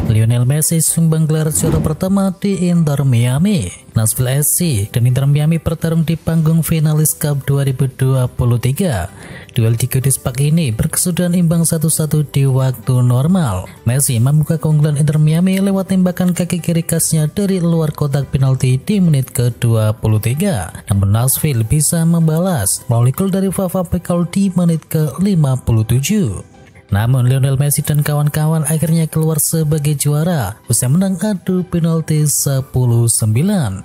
Lionel Messi sumbang gelar juara pertama di Inter Miami. Nashville SC dan Inter Miami bertarung di panggung finalis Cup 2023. Duel di Goodis Park ini berkesudahan imbang 1-1 di waktu normal. Messi membuka keunggulan Inter Miami lewat tembakan kaki kiri khasnya dari luar kotak penalti di menit ke-23. Namun Nashville bisa membalas melalui gol dari Vava Pekel di menit ke-57. Namun Lionel Messi dan kawan-kawan akhirnya keluar sebagai juara usai menang adu penalti 10-9.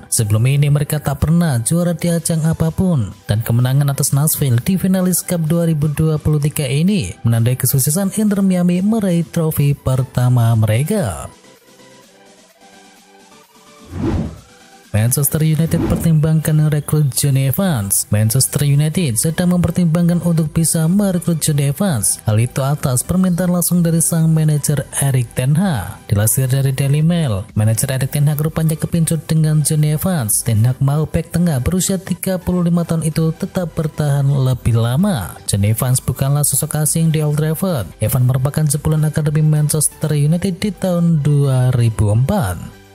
Sebelum ini mereka tak pernah juara di ajang apapun, dan kemenangan atas Nashville di finalis Cup 2023 ini menandai kesuksesan Inter Miami meraih trofi pertama mereka. Manchester United pertimbangkan merekrut Jonny Evans. Manchester United sedang mempertimbangkan untuk bisa merekrut Jonny Evans. Hal itu atas permintaan langsung dari sang manajer Erik ten Hag. Dilansir dari Daily Mail, manajer Erik ten Hag rupanya kepincut dengan Jonny Evans. Ten Hag mau bek tengah berusia 35 tahun itu tetap bertahan lebih lama. Jonny Evans bukanlah sosok asing di Old Trafford. Evans merupakan jebolan akademi Manchester United di tahun 2004.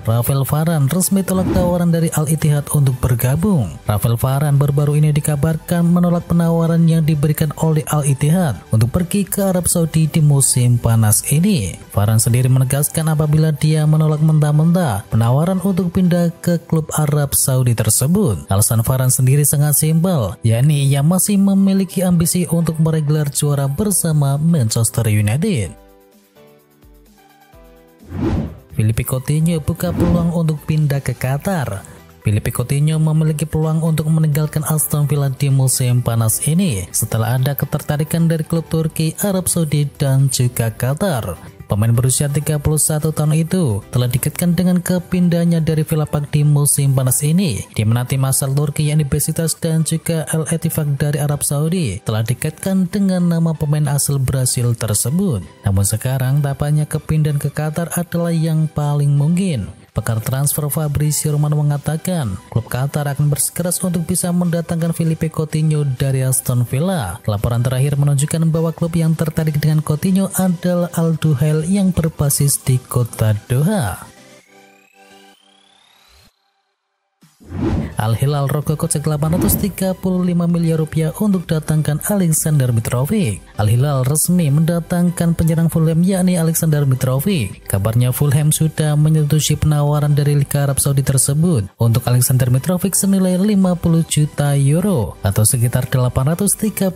Rafael Varane resmi tolak tawaran dari Al Ittihad untuk bergabung. Rafael Varane baru-baru ini dikabarkan menolak penawaran yang diberikan oleh Al Ittihad untuk pergi ke Arab Saudi di musim panas ini. Varane sendiri menegaskan apabila dia menolak mentah-mentah penawaran untuk pindah ke klub Arab Saudi tersebut. Alasan Varane sendiri sangat simpel, yakni ia masih memiliki ambisi untuk meraih gelar juara bersama Manchester United. Philippe Coutinho buka peluang untuk pindah ke Qatar. Philippe Coutinho memiliki peluang untuk meninggalkan Aston Villa di musim panas ini setelah ada ketertarikan dari klub Turki, Arab Saudi, dan juga Qatar. Pemain berusia 31 tahun itu telah dikaitkan dengan kepindahannya dari Villa Park di musim panas ini, di mana tim asal Turki yakni Besiktas dan juga Al Ettifaq dari Arab Saudi telah dikaitkan dengan nama pemain asal Brasil tersebut. Namun sekarang tampaknya kepindahan ke Qatar adalah yang paling mungkin. Pakar transfer Fabrizio Romano mengatakan klub Qatar akan bersikeras untuk bisa mendatangkan Philippe Coutinho dari Aston Villa. Laporan terakhir menunjukkan bahwa klub yang tertarik dengan Coutinho adalah Al Duhail yang berbasis di kota Doha. Al Hilal rogoh kocek 835 miliar rupiah untuk datangkan Aleksandar Mitrovic. Al Hilal resmi mendatangkan penyerang Fulham yakni Aleksandar Mitrovic. Kabarnya Fulham sudah menyetujui penawaran dari Liga Arab Saudi tersebut untuk Aleksandar Mitrovic senilai 50 juta euro atau sekitar 835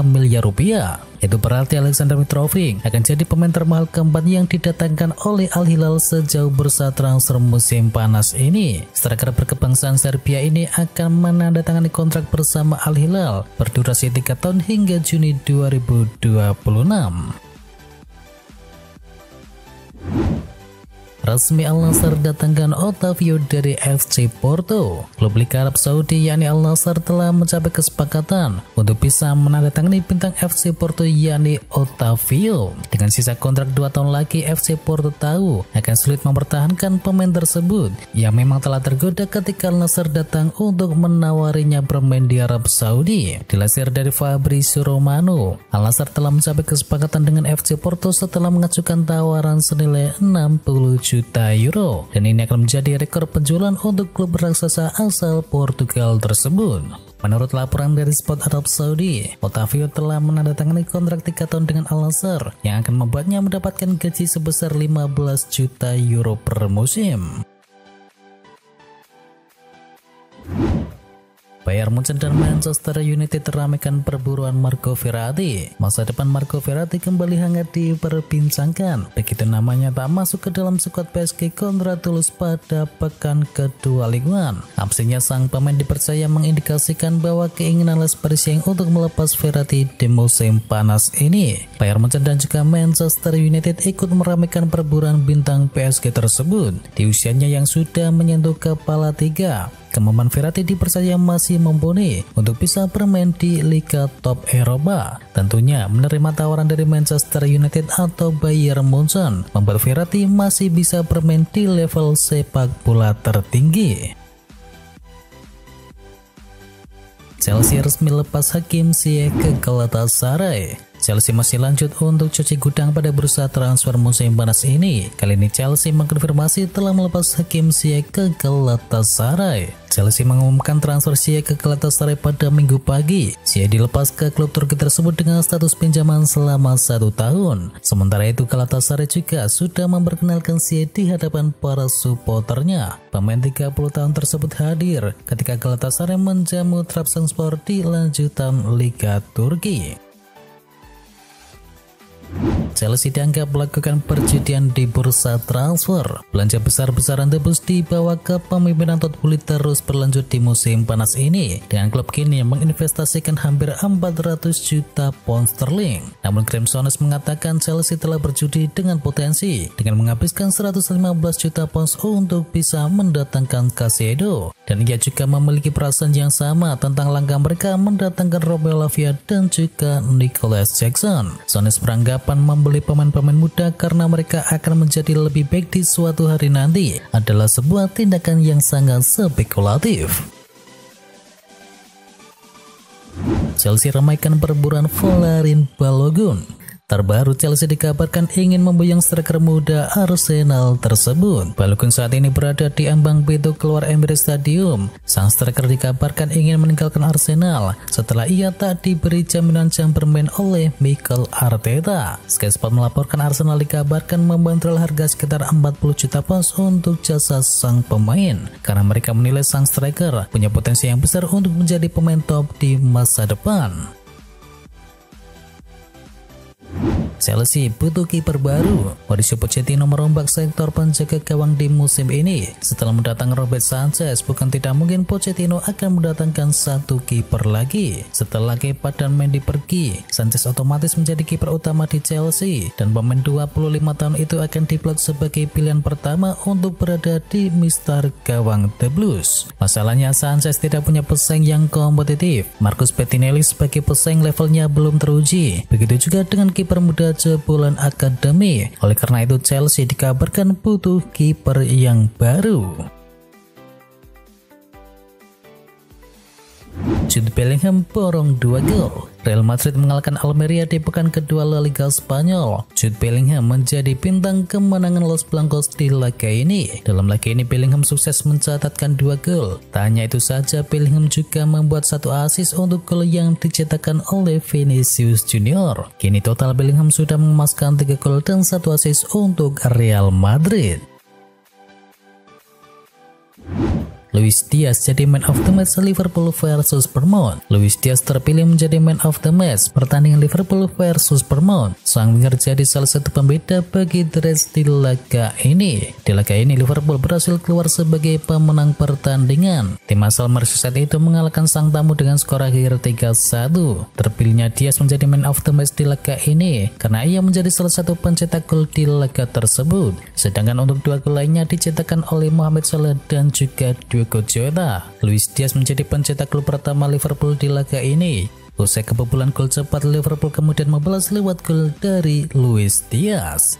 miliar rupiah. Itu berarti Aleksandar Mitrovic akan jadi pemain termahal keempat yang didatangkan oleh Al Hilal sejauh bursa transfer musim panas ini. Striker berkebangsaan Serbia ini akan menandatangani kontrak bersama Al Hilal berdurasi 3 tahun hingga Juni 2026. Resmi Al Nassr datangkan Otavio dari FC Porto. Klub Liga Arab Saudi yakni Al Nassr telah mencapai kesepakatan untuk bisa menandatangani bintang FC Porto yakni Otavio. Dengan sisa kontrak 2 tahun lagi, FC Porto tahu akan sulit mempertahankan pemain tersebut yang memang telah tergoda ketika Al Nassr datang untuk menawarinya bermain di Arab Saudi. Dilansir dari Fabrizio Romano, Al Nassr telah mencapai kesepakatan dengan FC Porto setelah mengajukan tawaran senilai 60 juta euro, dan ini akan menjadi rekor penjualan untuk klub raksasa asal Portugal tersebut. Menurut laporan dari Sport Arab Saudi, Otavio telah menandatangani kontrak 3 tahun dengan Al Nassr yang akan membuatnya mendapatkan gaji sebesar 15 juta euro per musim. Bayern Munchen dan Manchester United ramaikan perburuan Marco Verratti. Masa depan Marco Verratti kembali hangat diperbincangkan. Begitu namanya tak masuk ke dalam skuad PSG Congratulus pada pekan kedua Ligue 1. Absennya sang pemain dipercaya mengindikasikan bahwa keinginan Les Parisiens untuk melepas Verratti di musim panas ini. Bayern Munchen dan juga Manchester United ikut meramaikan perburuan bintang PSG tersebut di usianya yang sudah menyentuh kepala 3. Kemampuan Verratti dipercaya masih mumpuni untuk bisa bermain di Liga top Eropa. Tentunya menerima tawaran dari Manchester United atau Bayern Munchen membuat Verratti masih bisa bermain di level sepak bola tertinggi. Chelsea resmi lepas Hakim Ziyech ke Galatasaray. Chelsea masih lanjut untuk cuci gudang pada bursa transfer musim panas ini. Kali ini Chelsea mengkonfirmasi telah melepas Hakim Ziyech ke Galatasaray. Chelsea mengumumkan transfer Ziyech ke Galatasaray pada Minggu pagi. Ziyech dilepas ke klub Turki tersebut dengan status pinjaman selama 1 tahun. Sementara itu Galatasaray juga sudah memperkenalkan Ziyech di hadapan para supporternya. Pemain 30 tahun tersebut hadir ketika Galatasaray menjamu Trabzonspor di lanjutan Liga Turki. Chelsea dianggap melakukan perjudian di bursa transfer. Belanja besar-besaran tebus dibawa ke pemimpinan Todd Boehly terus berlanjut di musim panas ini, dengan klub kini menginvestasikan hampir 400 juta pound sterling. Namun Graham Souness mengatakan Chelsea telah berjudi dengan potensi dengan menghabiskan 115 juta pound untuk bisa mendatangkan Caicedo, dan ia juga memiliki perasaan yang sama tentang langkah mereka mendatangkan Romeo Lavia dan juga Nicholas Jackson. Souness beranggapan membeli pemain-pemain muda karena mereka akan menjadi lebih baik di suatu hari nanti adalah sebuah tindakan yang sangat spekulatif. Chelsea ramaikan perburuan Folarin Balogun. Terbaru Chelsea dikabarkan ingin memboyong striker muda Arsenal tersebut. Balogun saat ini berada di ambang pintu keluar Emirates Stadium. Sang striker dikabarkan ingin meninggalkan Arsenal setelah ia tak diberi jaminan jam bermain oleh Mikel Arteta. Sky Sport melaporkan Arsenal dikabarkan membandrol harga sekitar 40 juta pound untuk jasa sang pemain karena mereka menilai sang striker punya potensi yang besar untuk menjadi pemain top di masa depan. Chelsea butuh kiper baru. Mauricio Pochettino merombak sektor penjaga gawang di musim ini. Setelah mendatangkan Robert Sanchez, bukan tidak mungkin Pochettino akan mendatangkan satu kiper lagi. Setelah Kepa dan Mendy pergi, Sanchez otomatis menjadi kiper utama di Chelsea, dan pemain 25 tahun itu akan diplot sebagai pilihan pertama untuk berada di mistar gawang The Blues. Masalahnya Sanchez tidak punya pesaing yang kompetitif. Marcus Bettinelli sebagai pesaing levelnya belum teruji. Begitu juga dengan kiper muda jebolan akademi. Oleh karena itu Chelsea dikabarkan butuh kiper yang baru. Jude Bellingham borong 2 gol. Real Madrid mengalahkan Almeria di pekan kedua La Liga Spanyol. Jude Bellingham menjadi bintang kemenangan Los Blancos di laga ini. Dalam laga ini Bellingham sukses mencatatkan 2 gol. Tak hanya itu saja, Bellingham juga membuat 1 assist untuk gol yang dicetakkan oleh Vinicius Junior. Kini total Bellingham sudah mengemaskan 3 gol dan 1 assist untuk Real Madrid. Luis Diaz jadi man of the match Liverpool versus Bournemouth. Luis Diaz terpilih menjadi man of the match pertandingan Liverpool versus Bournemouth. Sang winger jadi salah satu pembeda bagi The Reds di laga ini. Di laga ini Liverpool berhasil keluar sebagai pemenang pertandingan. Tim asal Merseyside itu mengalahkan sang tamu dengan skor akhir 3-1. Terpilihnya Diaz menjadi man of the match di laga ini karena ia menjadi salah satu pencetak gol di laga tersebut. Sedangkan untuk 2 gol lainnya dicetakkan oleh Mohamed Salah dan juga Diogo Jota. Luis Diaz menjadi pencetak gol pertama Liverpool di laga ini. Usai kebobolan gol cepat, Liverpool kemudian membalas lewat gol dari Luis Diaz.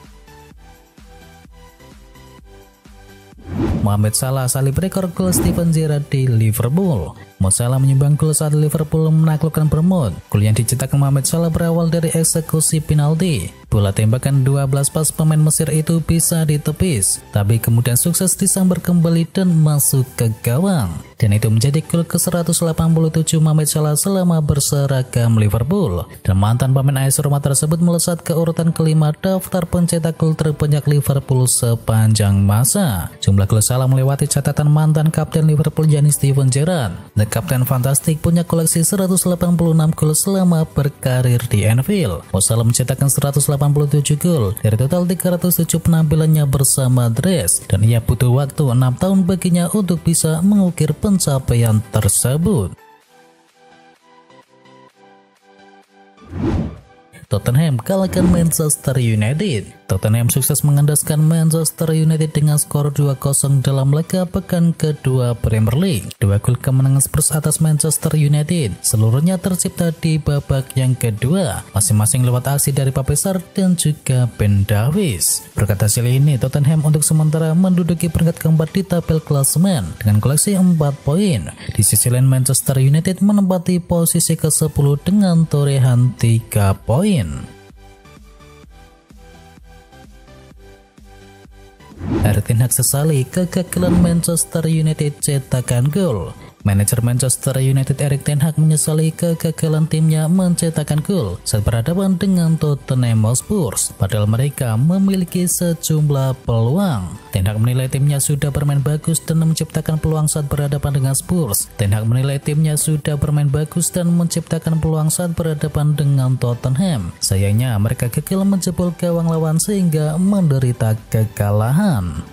Mohamed Salah salib rekor gol Steven Gerrard di Liverpool. Mo Salah menyumbang gol saat Liverpool menaklukkan Bournemouth. Gol yang dicetak Mohamed Salah berawal dari eksekusi penalti. Bola tembakan 12 pas pemain Mesir itu bisa ditepis, tapi kemudian sukses disambar kembali dan masuk ke gawang. Dan itu menjadi gol ke-187 Mohamed Salah selama berseragam Liverpool. Dan mantan pemain AS Roma tersebut melesat ke urutan kelima daftar pencetak gol terbanyak Liverpool sepanjang masa. Jumlah gol Salah melewati catatan mantan kapten Liverpool yakni Steven Gerrard. The Captain Fantastic punya koleksi 186 gol selama berkarir di Anfield. Mo Salah mencetakkan 187 gol dari total 307 penampilannya bersama The Reds, dan ia butuh waktu 6 tahun baginya untuk bisa mengukir pencapaian tersebut. Tottenham kalahkan Manchester United. Tottenham sukses mengandaskan Manchester United dengan skor 2-0 dalam laga pekan kedua Premier League. 2 gol kemenangan Spurs atas Manchester United seluruhnya tercipta di babak yang kedua, masing-masing lewat aksi dari Pape Sarr dan juga Ben Davies. Berkat hasil ini, Tottenham untuk sementara menduduki peringkat keempat di tabel klasemen dengan koleksi 4 poin. Di sisi lain, Manchester United menempati posisi ke-10 dengan torehan 3 poin. poin. Erik ten Hag sesali kegagalan Manchester United cetakkan gol. Manajer Manchester United Erik ten Hag menyesali kegagalan timnya mencetakkan gol saat berhadapan dengan Tottenham Hotspur, padahal mereka memiliki sejumlah peluang. Ten Hag menilai timnya sudah bermain bagus dan menciptakan peluang saat berhadapan dengan Spurs. Ten Hag menilai timnya sudah bermain bagus dan menciptakan peluang saat berhadapan dengan Tottenham. Sayangnya mereka gagal menjebol gawang lawan sehingga menderita kekalahan.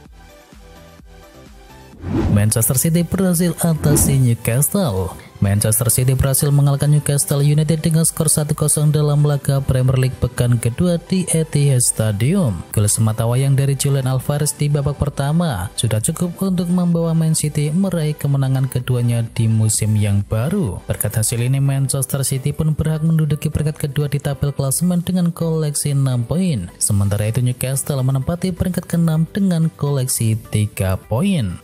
Manchester City berhasil atasi Newcastle. Manchester City berhasil mengalahkan Newcastle United dengan skor 1-0 dalam laga Premier League pekan kedua di Etihad Stadium. Gol sematawayang dari Julian Alvarez di babak pertama sudah cukup untuk membawa Man City meraih kemenangan keduanya di musim yang baru. Berkat hasil ini, Manchester City pun berhak menduduki peringkat kedua di tabel klasemen dengan koleksi 6 poin. Sementara itu Newcastle menempati peringkat ke-6 dengan koleksi 3 poin.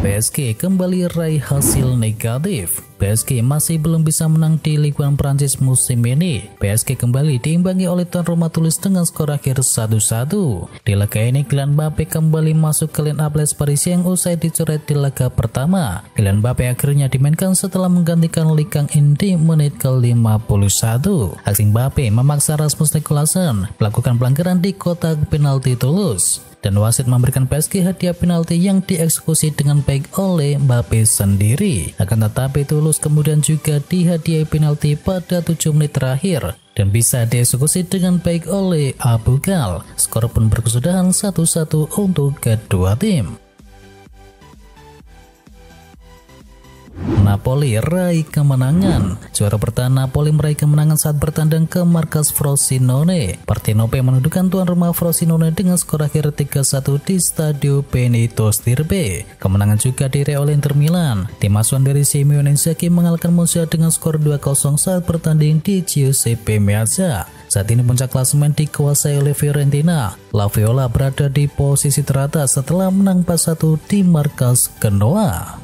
PSG kembali raih hasil negatif. PSG masih belum bisa menang di Ligue 1 Prancis musim ini. PSG kembali diimbangi oleh tuan rumah Toulouse dengan skor akhir 1-1. Di laga ini Kylian Mbappe kembali masuk ke line up Les Parisiens usai dicoret di laga pertama. Kylian Mbappe akhirnya dimainkan setelah menggantikan Lee Kang-in di menit ke-51. Aksi Mbappe memaksa Rasmus Nicolaissen melakukan pelanggaran di kotak penalti Toulouse, dan wasit memberikan PSG hadiah penalti yang dieksekusi dengan baik oleh Mbappe sendiri. Akan tetapi Toulouse kemudian juga dihadiahi penalti pada 7 menit terakhir dan bisa dieksekusi dengan baik oleh Abu Ghal. Skor pun berkesudahan 1-1 untuk kedua tim. Napoli raih kemenangan. Juara bertahan Napoli meraih kemenangan saat bertandang ke markas Frosinone. Partenope menundukkan tuan rumah Frosinone dengan skor akhir 3-1 di Stadio Benito Stirpe. Kemenangan juga diraih oleh Inter Milan. Tim asuhan dari Simeone Inzaghi mengalahkan Murcia dengan skor 2-0 saat bertanding di Giuseppe Meazza. Saat ini puncak klasemen dikuasai oleh Fiorentina. La Viola berada di posisi teratas setelah menang 4-1 di markas Genoa.